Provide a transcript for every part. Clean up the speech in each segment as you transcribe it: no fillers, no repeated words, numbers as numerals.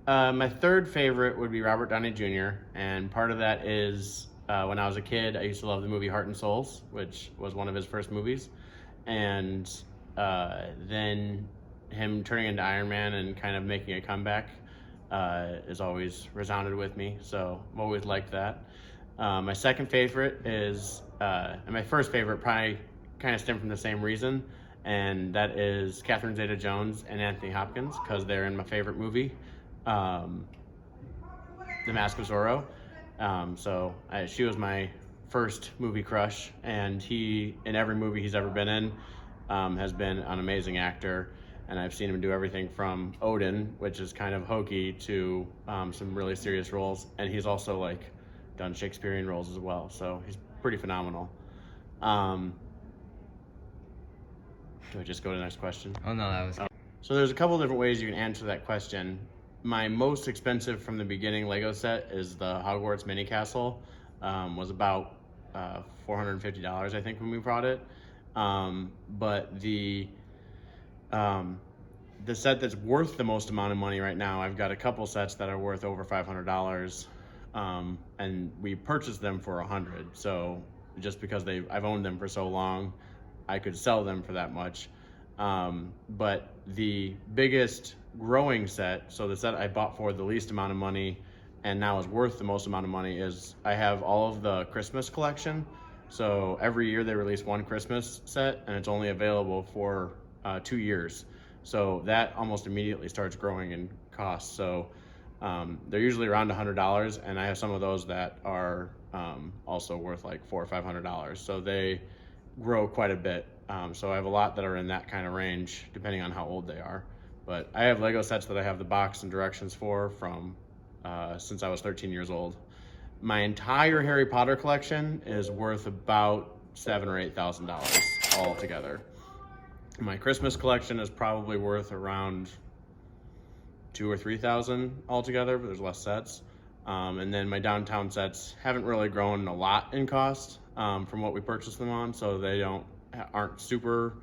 My third favorite would be Robert Downey Jr., and part of that is when I was a kid, I used to love the movie Heart and Souls, which was one of his first movies, and then him turning into Iron Man and kind of making a comeback is always resounded with me, so I've always liked that. My second favorite is, and my first favorite probably kind of stem from the same reason, and that is Catherine Zeta-Jones and Anthony Hopkins, because they're in my favorite movie, um, The Mask of Zorro. She was my first movie crush, and he, in every movie he's ever been in, has been an amazing actor. And I've seen him do everything from Odin, which is kind of hokey, to some really serious roles. And he's also like done Shakespearean roles as well. So he's pretty phenomenal. Um, do I just go to the next question? Oh no, that was. So there's a couple different ways you can answer that question. My most expensive from the beginning Lego set is the Hogwarts mini castle. Was about $450, I think, when we brought it. But the set that's worth the most amount of money right now, I've got a couple sets that are worth over $500, and we purchased them for $100. So just because I've owned them for so long, I could sell them for that much. But the biggest growing set, so the set I bought for the least amount of money and now is worth the most amount of money, is I have all of the Christmas collection. So every year they release one Christmas set, and it's only available for 2 years. So that almost immediately starts growing in cost. So they're usually around $100, and I have some of those that are also worth like $400 or $500. So they grow quite a bit. So I have a lot that are in that kind of range, depending on how old they are. But I have Lego sets that I have the box and directions for from since I was 13 years old. My entire Harry Potter collection is worth about $7,000 or $8,000 all together. My Christmas collection is probably worth around $2,000 or $3,000 altogether, but there's less sets. And then my downtown sets haven't really grown a lot in cost from what we purchased them on, so they aren't super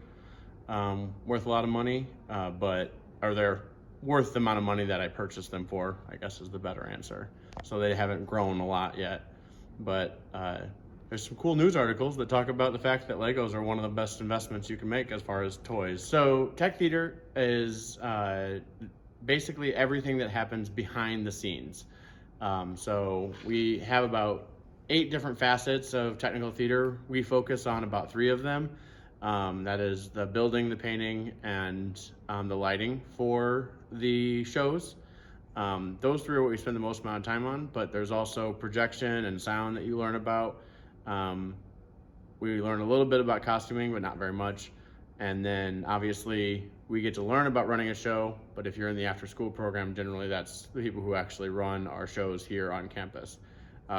worth a lot of money, but they're worth the amount of money that I purchased them for, I guess is the better answer. So they haven't grown a lot yet, but there's some cool news articles that talk about the fact that Legos are one of the best investments you can make as far as toys. So Tech Theater is basically everything that happens behind the scenes. So we have about 8 different facets of technical theater. We focus on about 3 of them. That is the building, the painting, and the lighting for the shows. Those 3 are what we spend the most amount of time on, but there's also projection and sound that you learn about. We learn a little bit about costuming, but not very much. And then obviously we get to learn about running a show, but if you're in the after school program, generally that's the people who actually run our shows here on campus.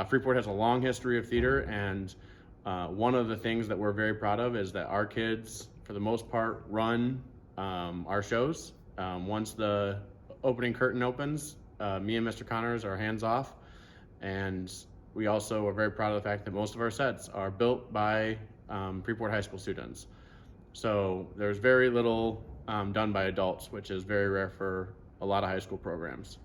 Freeport has a long history of theater, and one of the things that we're very proud of is that our kids, for the most part, run our shows. Once the opening curtain opens, me and Mr. Connors are hands off, and we also are very proud of the fact that most of our sets are built by Freeport High School students. So there's very little done by adults, which is very rare for a lot of high school programs.